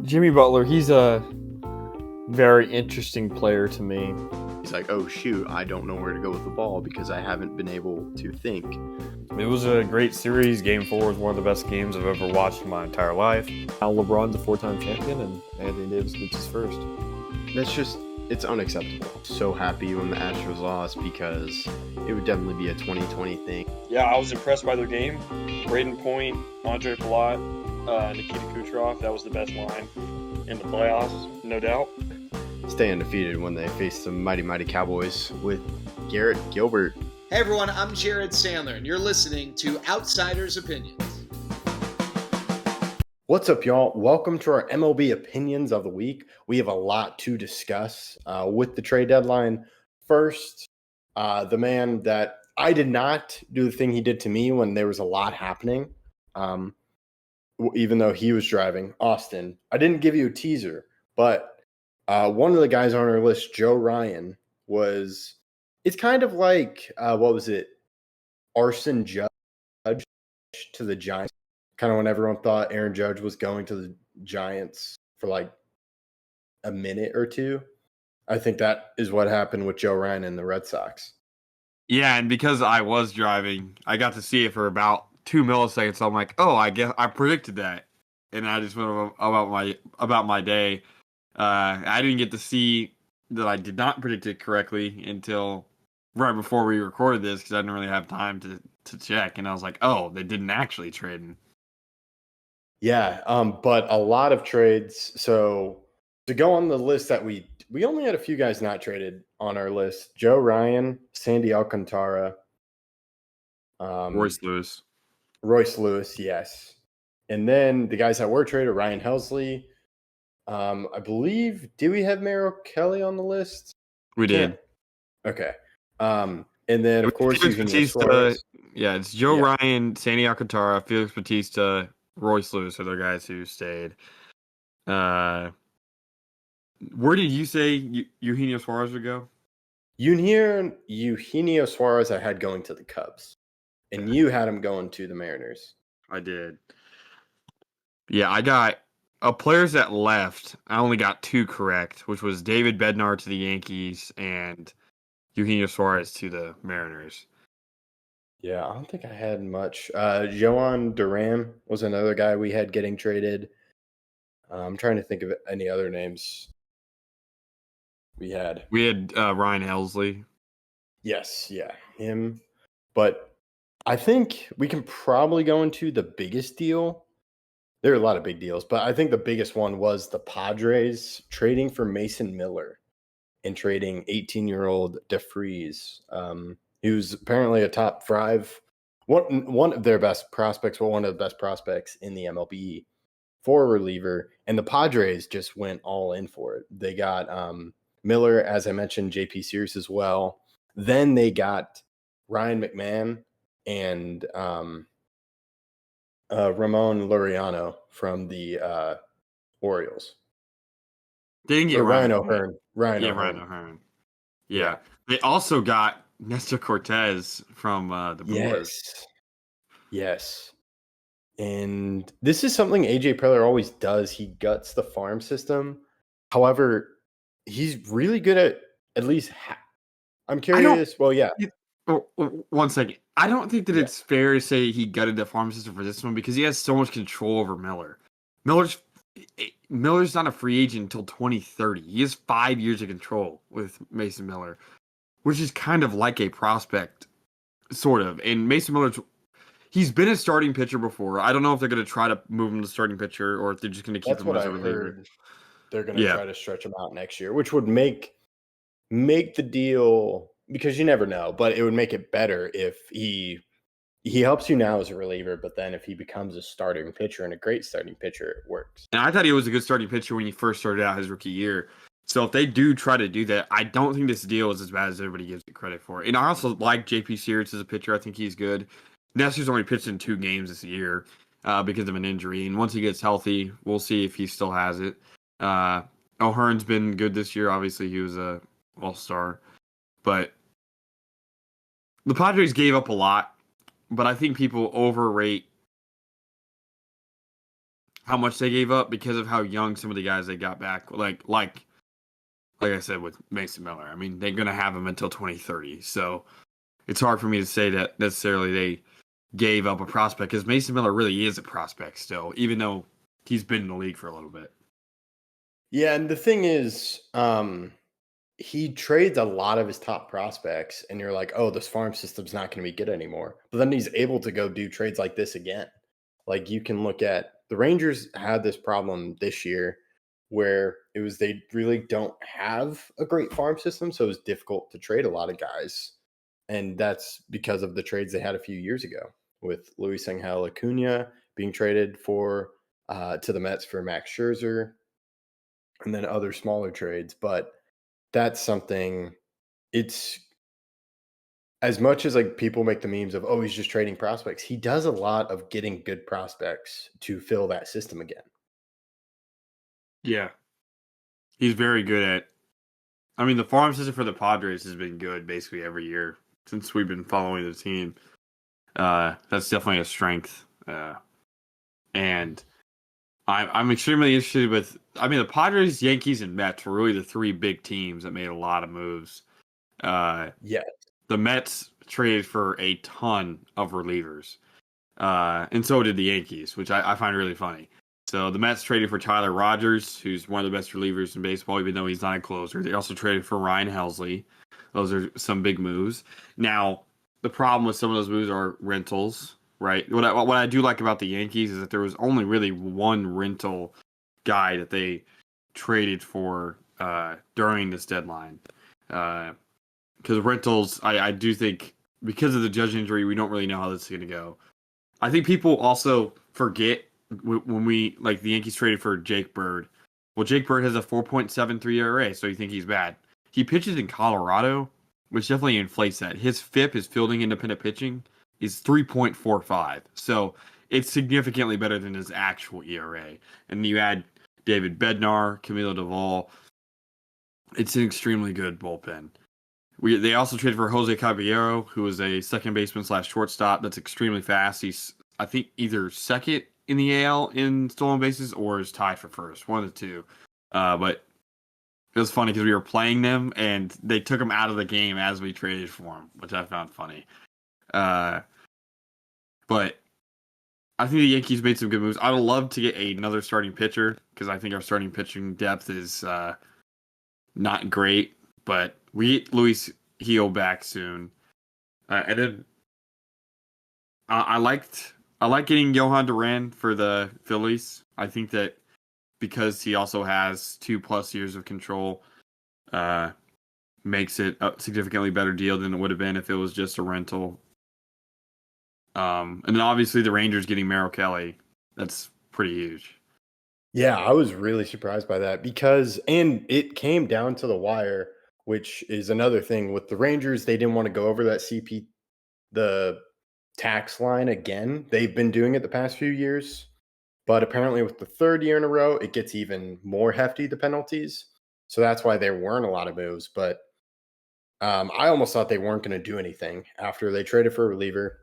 Jimmy Butler, he's a very interesting player to me. He's like, oh shoot, I don't know where to go with the ball because I haven't been able to think. It was a great series. Game 4 was one of the best games I've ever watched in my entire life. Now LeBron's a 4-time champion, and Anthony Davis gets his first. It's unacceptable. So happy when the Astros lost because it would definitely be a 2020 thing. Yeah, I was impressed by their game. Braden Point, Andre Palat, Nikita Kucherov, that was the best line in the playoffs, no doubt. Stay undefeated when they face the mighty Cowboys with Garrett Gilbert. Hey everyone, I'm Jared Sandler, and you're listening to Outsiders Opinions. What's up, y'all? Welcome to our MLB Opinions of the week. We have a lot to discuss with the trade deadline. First, the man that I did not do the thing he did to me when there was a lot happening, even though he was driving, Austin. I didn't give you a teaser, but one of the guys on our list, Joe Ryan, it's kind of like, Arson Judge to the Giants. Kind of when everyone thought Aaron Judge was going to the Giants for like a minute or two. I think that is what happened with Joe Ryan and the Red Sox. Yeah, and because I was driving, I got to see it for about 2 milliseconds. So I'm like, oh, I guess I predicted that. And I just went about my day. I didn't get to see that I did not predict it correctly until right before we recorded this because I didn't really have time to check. And I was like, oh, they didn't actually trade him. Yeah, but a lot of trades. So to go on the list that we only had a few guys not traded on our list. Joe Ryan, Sandy Alcantara. Royce Lewis, yes. And then the guys that were traded, Ryan Helsley. I believe, did we have Merrill Kelly on the list? We did. Okay. And then, of course, Felix Bautista. Yeah, it's Joe Ryan, Sandy Alcantara, Felix Bautista, Royce Lewis are the guys who stayed. Where did you say Eugenio Suarez would go? Eugenio Suarez I had going to the Cubs. And you had him going to the Mariners. I did. Yeah, I got players that left. I only got 2 correct, which was David Bednar to the Yankees and Eugenio Suarez to the Mariners. Yeah, I don't think I had much. Joan Duran was another guy we had getting traded. I'm trying to think of any other names we had. We had Ryan Helsley. Yes, yeah, him. But I think we can probably go into the biggest deal. There are a lot of big deals, but I think the biggest one was the Padres trading for Mason Miller and trading 18-year-old DeFreeze. Who's apparently a top 5, one of their best prospects, one of the best prospects in the MLB for a reliever. And the Padres just went all in for it. They got Miller, as I mentioned, JP Sears as well. Then they got Ryan McMahon and Ramon Laureano from the Orioles. They didn't get Ryan O'Hearn. Ryan O'Hearn. Yeah. They also got Nestor Cortez from the Brewers. Yes. And this is something AJ Preller always does. He guts the farm system. However, he's really good at least I'm curious. Well, yeah. One second. I don't think that it's fair to say he gutted the farm system for this one because he has so much control over Miller. Miller's not a free agent until 2030. He has 5 years of control with Mason Miller, which is kind of like a prospect, sort of. And Mason Miller's, he's been a starting pitcher before. I don't know if they're going to try to move him to starting pitcher or if they're just going to keep him as a reliever. They're going to try to stretch him out next year, which would make the deal, because you never know, but it would make it better if he helps you now as a reliever, but then if he becomes a starting pitcher and a great starting pitcher, it works. And I thought he was a good starting pitcher when he first started out his rookie year. So if they do try to do that, I don't think this deal is as bad as everybody gives it credit for. And I also like JP Sears as a pitcher. I think he's good. Nestor's only pitched in 2 games this year because of an injury. And once he gets healthy, we'll see if he still has it. O'Hearn's been good this year. Obviously, he was a all-star. But the Padres gave up a lot. But I think people overrate how much they gave up because of how young some of the guys they got back. Like I said with Mason Miller. I mean, they're gonna have him until 2030. So it's hard for me to say that necessarily they gave up a prospect because Mason Miller really is a prospect still, even though he's been in the league for a little bit. Yeah, and the thing is, he trades a lot of his top prospects, and you're like, oh, this farm system's not going to be good anymore. But then he's able to go do trades like this again. Like you can look at the Rangers had this problem this year where it was they really don't have a great farm system, so it was difficult to trade a lot of guys. And that's because of the trades they had a few years ago with Luis Angel Acuna being traded for to the Mets for Max Scherzer, and then other smaller trades. But that's something. It's as much as like people make the memes of oh he's just trading prospects. He does a lot of getting good prospects to fill that system again. Yeah. He's very good at. I mean, the farm system for the Padres has been good basically every year since we've been following the team. That's definitely a strength. And I'm extremely interested with. I mean, the Padres, Yankees, and Mets were really the three big teams that made a lot of moves. Yeah. The Mets traded for a ton of relievers, and so did the Yankees, which I find really funny. So the Mets traded for Tyler Rogers, who's one of the best relievers in baseball, even though he's not a closer. They also traded for Ryan Helsley. Those are some big moves. Now, the problem with some of those moves are rentals, right? What I do like about the Yankees is that there was only really one rental guy that they traded for during this deadline. Because rentals, I do think, because of the Judge injury, we don't really know how this is going to go. I think people also forget when we, like, the Yankees traded for Jake Bird. Well, Jake Bird has a 4.73 ERA, so you think he's bad. He pitches in Colorado, which definitely inflates that. His FIP, his fielding independent pitching, is 3.45. So it's significantly better than his actual ERA. And you add David Bednar, Camilo Doval. It's an extremely good bullpen. They also traded for Jose Caballero, who is a second baseman / shortstop that's extremely fast. He's, I think, either second in the AL in stolen bases or is tied for first, one of the two. But it was funny because we were playing them and they took him out of the game as we traded for him, which I found funny. But I think the Yankees made some good moves. I would love to get another starting pitcher because I think our starting pitching depth is not great. But we get Luis Gil back soon, and then I like getting Johan Duran for the Phillies. I think that because he also has 2+ years of control, makes it a significantly better deal than it would have been if it was just a rental. And then obviously the Rangers getting Merrill Kelly, that's pretty huge. Yeah, I was really surprised by that because, and it came down to the wire, which is another thing with the Rangers. They didn't want to go over that the tax line again. They've been doing it the past few years, but apparently with the third year in a row, it gets even more hefty, the penalties. So that's why there weren't a lot of moves. But I almost thought they weren't going to do anything after they traded for a reliever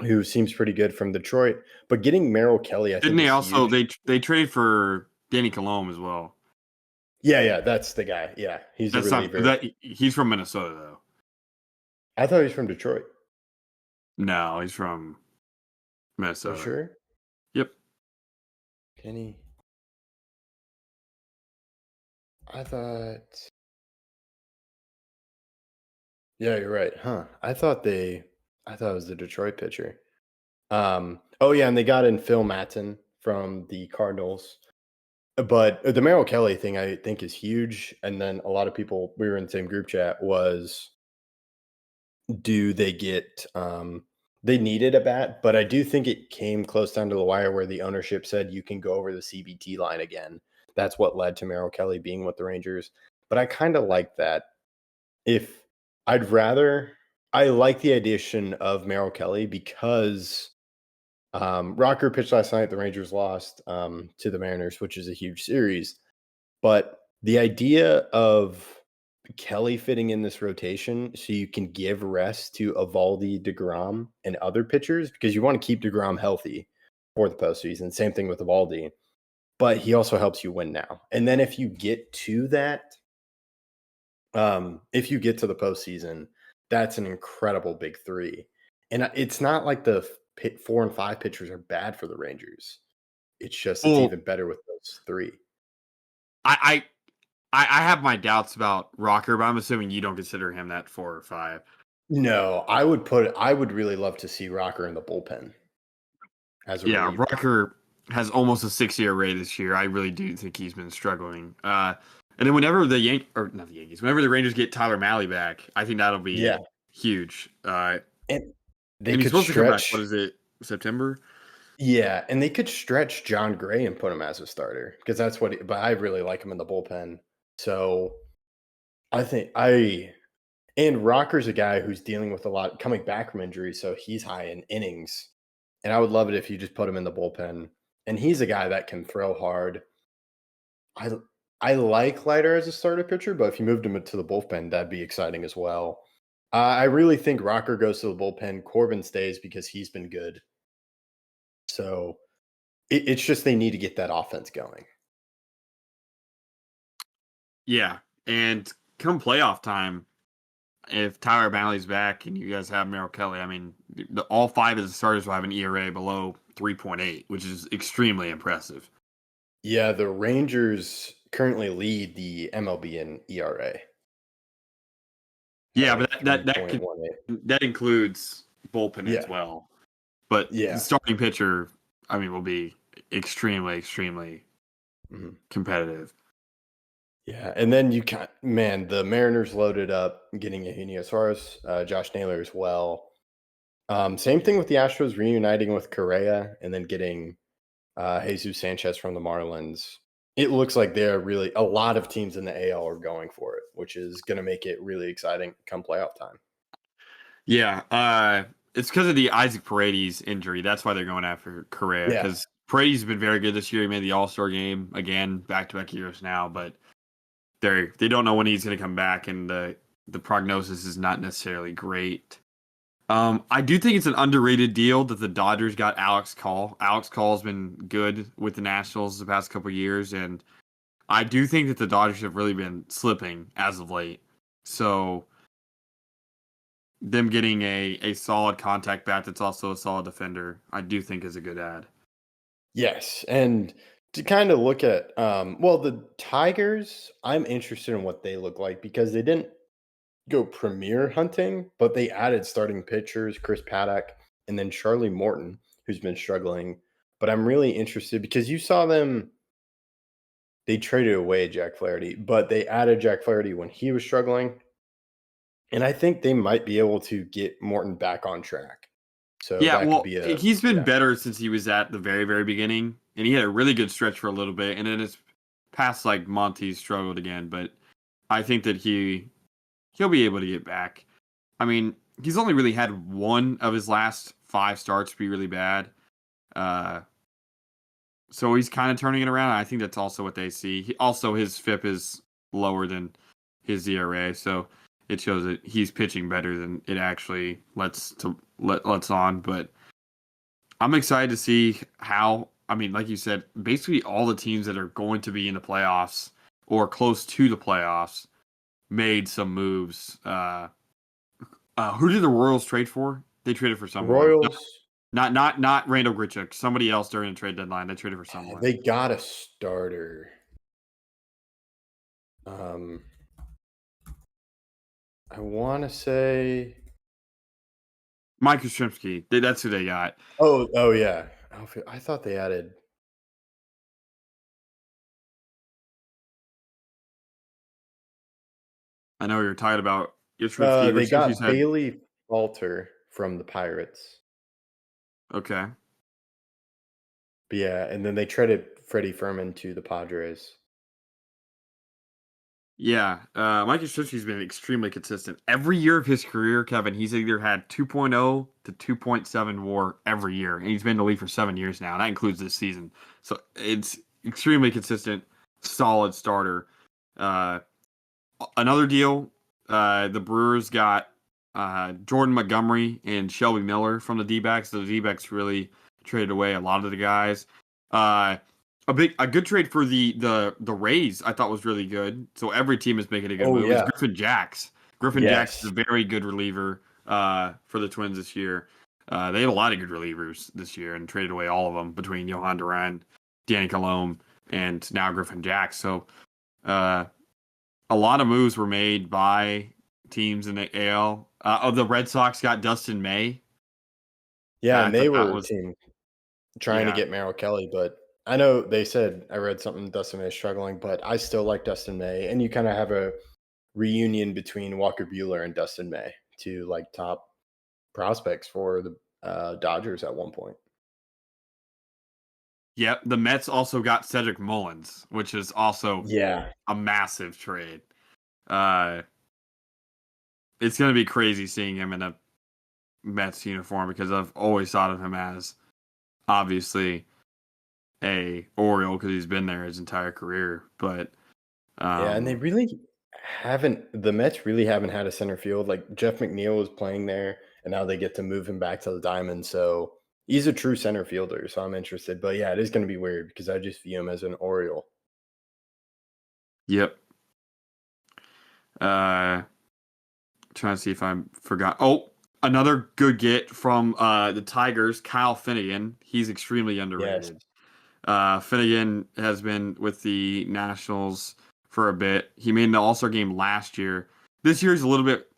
who seems pretty good from Detroit. But getting Merrill Kelly, I think, Didn't they is also huge. they traded for Danny Colomb as well? Yeah, that's the guy. Yeah, he's a reliever. He's from Minnesota though. I thought he was from Detroit. No, he's from Minnesota. For sure? Yep. Kenny. I thought. Yeah, you're right. Huh. I thought it was the Detroit pitcher. Oh yeah, and they got in Phil Maton from the Cardinals. But the Merrill Kelly thing I think is huge. And then a lot of people, we were in the same group chat, was do they get they needed a bat, but I do think it came close down to the wire where the ownership said you can go over the CBT line again. That's what led to Merrill Kelly being with the Rangers. But I kind of like that. If I like the addition of Merrill Kelly because Rocker pitched last night. The Rangers lost to the Mariners, which is a huge series. But the idea of Kelly fitting in this rotation so you can give rest to Evaldi, DeGrom, and other pitchers because you want to keep DeGrom healthy. for the postseason. Same thing with Evaldi. But he also helps you win now. And then if you get to that, if you get to the postseason, that's an incredible big three. And it's not like the 4 and 5 pitchers are bad for the Rangers. It's just it's Well, even better with those three. I have my doubts about Rocker, but I'm assuming you don't consider him that 4 or 5. No, I would really love to see Rocker in the bullpen as a reliever. Rocker has almost a 6 ERA this year. I really do think he's been struggling. And then whenever whenever the Rangers get Tyler Mahle back, I think that'll be huge. And they and he's could supposed to come back. stretch. What is it? September? Yeah, and they could stretch John Gray and put him as a starter because that's what. But I really like him in the bullpen. So I think and Rocker's a guy who's dealing with a lot coming back from injury, so he's high in innings. And I would love it if you just put him in the bullpen. And he's a guy that can throw hard. I like Leiter as a starter pitcher, but if you moved him to the bullpen, that'd be exciting as well. I really think Rocker goes to the bullpen. Corbin stays because he's been good. So it's just they need to get that offense going. Yeah, and come playoff time, if Tyler Mahle's back and you guys have Merrill Kelly, I mean, all 5 of the starters will have an ERA below 3.8, which is extremely impressive. Yeah, the Rangers currently lead the MLB in ERA. Yeah, but that includes bullpen as well. But the starting pitcher, I mean, will be extremely, extremely competitive. Yeah, and then the Mariners loaded up getting Eugenio Suarez, Josh Naylor as well. Same thing with the Astros reuniting with Correa and then getting Jesus Sanchez from the Marlins. It looks like a lot of teams in the AL are going for it, which is going to make it really exciting come playoff time. Yeah, it's because of the Isaac Paredes injury. That's why they're going after Correa, because Paredes has been very good this year. He made the All-Star game again, back-to-back years now, but they don't know when he's going to come back, and the prognosis is not necessarily great. I do think it's an underrated deal that the Dodgers got Alex Call. Alex Call's been good with the Nationals the past couple of years, and I do think that the Dodgers have really been slipping as of late. So them getting a solid contact bat that's also a solid defender, I do think is a good add. Yes, and to kind of look at, the Tigers, I'm interested in what they look like because they didn't go premier hunting, but they added starting pitchers, Chris Paddock, and then Charlie Morton, who's been struggling. But I'm really interested because you saw them, they traded away Jack Flaherty, but they added Jack Flaherty when he was struggling. And I think they might be able to get Morton back on track. So he's been better since he was at the very, very beginning. And he had a really good stretch for a little bit. And then his past month, he's struggled again. But I think that he'll be able to get back. I mean, he's only really had one of his last 5 starts be really bad. So he's kind of turning it around. I think that's also what they see. His FIP is lower than his ERA, so it shows that he's pitching better than it actually lets on. But I'm excited to see how, I mean, like you said, basically all the teams that are going to be in the playoffs or close to the playoffs made some moves. Who did the Royals trade for? They traded for someone. Royals. Not Randall Grichuk. Somebody else during the trade deadline. They traded for someone. They got a starter. I want to say Mike Yastrzemski. That's who they got. Oh yeah. I thought they added. I know you're tired about Yastrzemski. They got Bailey Falter from the Pirates. Okay. But yeah, and then they traded Freddie Fermin to the Padres. Yeah, Mike Yastrzemski's been extremely consistent. Every year of his career, Kevin, he's either had 2.0 to 2.7 WAR every year, and he's been in the league for 7 years now, and that includes this season. So it's extremely consistent, solid starter. Another deal, the Brewers got Jordan Montgomery and Shelby Miller from the D-backs. The D-backs really traded away a lot of the guys. A good trade for the Rays I thought was really good. So every team is making a good Oh, move. Is yeah. Griffin Jacks. Griffin Jacks is a very good reliever for the Twins this year. They had a lot of good relievers this year and traded away all of them between Johan Duran, Danny Colomb, and now Griffin Jacks. So a lot of moves were made by teams in the AL. The Red Sox got Dustin May. Yeah, I and they thought that were a was team trying to yeah. get Merrill Kelly, but I know they said I read something Dustin May is struggling, but I still like Dustin May, and you kind of have a reunion between Walker Buehler and Dustin May, two like top prospects for the Dodgers at one point. Yep, the Mets also got Cedric Mullins, which is also Yeah, a massive trade. It's going to be crazy seeing him in a Mets uniform because I've always thought of him as obviously a Oriole because he's been there his entire career. But yeah, and they really haven't. The Mets really haven't had a center field. Like Jeff McNeil was playing there, and now they get to move him back to the diamond. So he's a true center fielder. So I'm interested. But yeah, it is going to be weird because I just view him as an Oriole. yep. Trying to see if I forgot. Oh, another good get from the Tigers, Kyle Finnegan. He's extremely underrated. Finnegan has been with the Nationals for a bit. He made an All-Star game last year. This year's a little bit,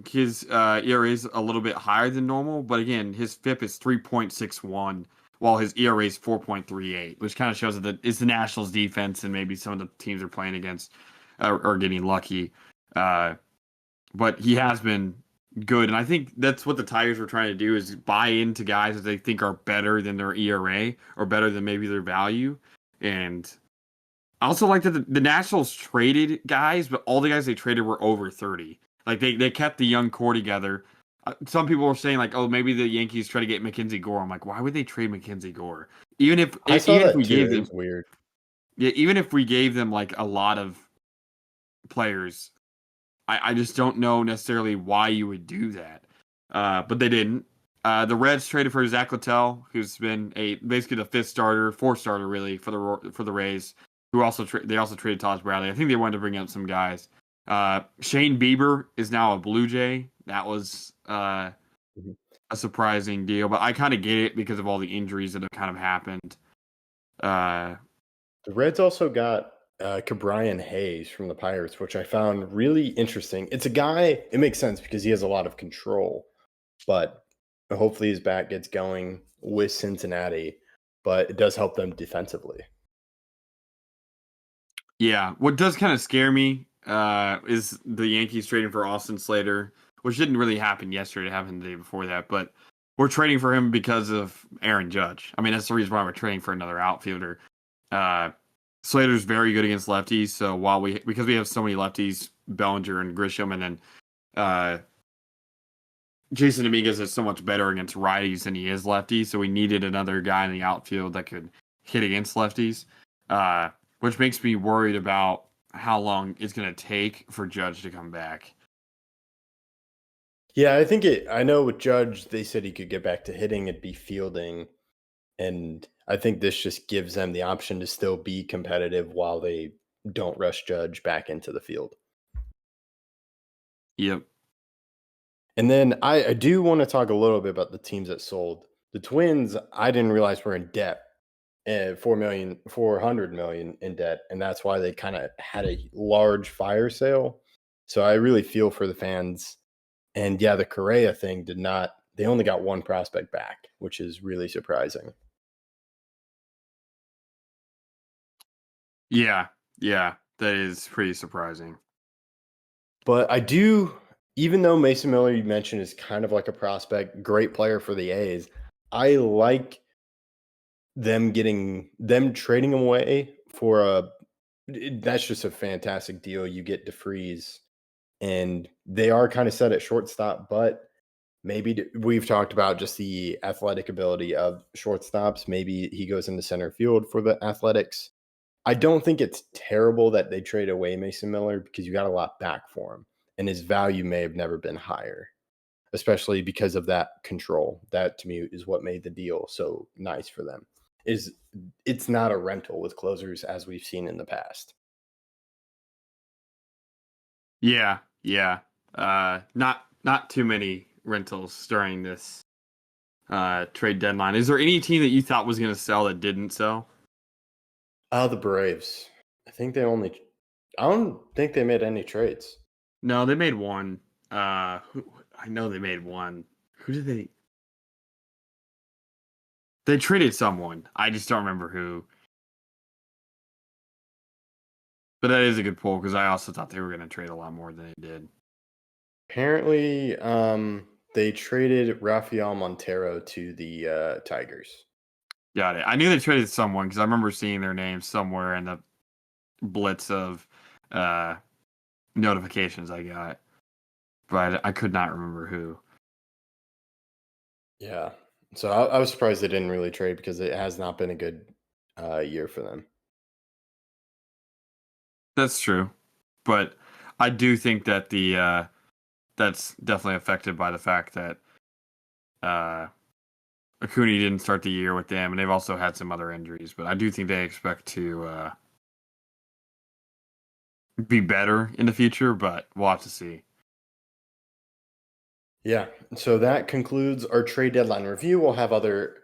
his ERA is a little bit higher than normal, but again, his FIP is 3.61, while his ERA is 4.38, which kind of shows that it's the Nationals defense and maybe some of the teams they're playing against are getting lucky. But he has been good, and I think that's what the Tigers were trying to do is buy into guys that they think are better than their ERA or better than maybe their value. And I also like that the Nationals traded guys, but all the guys they traded were over 30. Like they kept the young core together. Some people were saying like, oh, maybe the Yankees try to get Mackenzie Gore. I'm like, why would they trade Mackenzie Gore? I saw Even if that we too. gave It them, was weird. yeah, even if we gave them like a lot of players, I just don't know necessarily why you would do that. But they didn't. The Reds traded for Zach Littell, who's been basically the fourth starter really for the Rays. Who also they also traded Taj Bradley. I think they wanted to bring up some guys. Shane Bieber is now a Blue Jay. That was a surprising deal, but I kind of get it because of all the injuries that have kind of happened. The Reds also got Cabrian Hayes from the Pirates, which I found really interesting. It's a guy, it makes sense because he has a lot of control, but hopefully his bat gets going with Cincinnati, but it does help them defensively. Yeah, what does kind of scare me is the Yankees trading for Austin Slater, which didn't really happen yesterday. It happened the day before that, but we're trading for him because of Aaron Judge. I mean, that's the reason why we're trading for another outfielder. Slater's very good against lefties, so because we have so many lefties, Bellinger and Grisham, and then Jason Dominguez is so much better against righties than he is lefties, so we needed another guy in the outfield that could hit against lefties, which makes me worried about how long it's going to take for Judge to come back. Yeah, I know with Judge, they said he could get back to hitting, it'd be fielding. And I think this just gives them the option to still be competitive while they don't rush Judge back into the field. Yep. And then I do want to talk a little bit about the teams that sold. The Twins, I didn't realize were in debt, $400 million in debt, and that's why they kind of had a large fire sale. So I really feel for the fans. And yeah, the Correa thing they only got one prospect back, which is really surprising. Yeah, that is pretty surprising. But even though Mason Miller, you mentioned, is kind of like a prospect, great player for the A's, I like them trading him away that's just a fantastic deal. You get DeFreeze, and they are kind of set at shortstop, but maybe we've talked about just the athletic ability of shortstops. Maybe he goes into center field for the athletics. I don't think it's terrible that they trade away Mason Miller because you got a lot back for him, and his value may have never been higher. especially because of that control. That to me is what made the deal so nice for them. It's not a rental with closers as we've seen in the past. Yeah. Not too many rentals during this trade deadline. Is there any team that you thought was going to sell that didn't sell? The Braves. I don't think they made any trades. No, they made one. I know they made one. Who did they? They traded someone. I just don't remember who. But that is a good poll because I also thought they were going to trade a lot more than they did. Apparently, they traded Rafael Montero to the Tigers. Got it. I knew they traded someone because I remember seeing their name somewhere in the blitz of notifications I got, but I could not remember who. Yeah. So I was surprised they didn't really trade because it has not been a good year for them. That's true, but I do think that that's definitely affected by the fact that Acuna didn't start the year with them, and they've also had some other injuries. But I do think they expect to be better in the future, but we'll have to see. Yeah. So that concludes our trade deadline review. We'll have other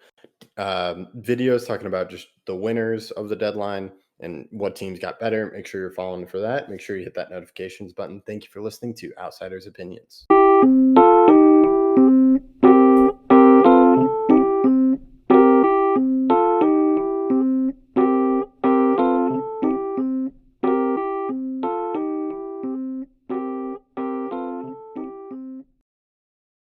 videos talking about just the winners of the deadline and what teams got better. Make sure you're following for that. Make sure you hit that notifications button. Thank you for listening to Outsiders Opinions.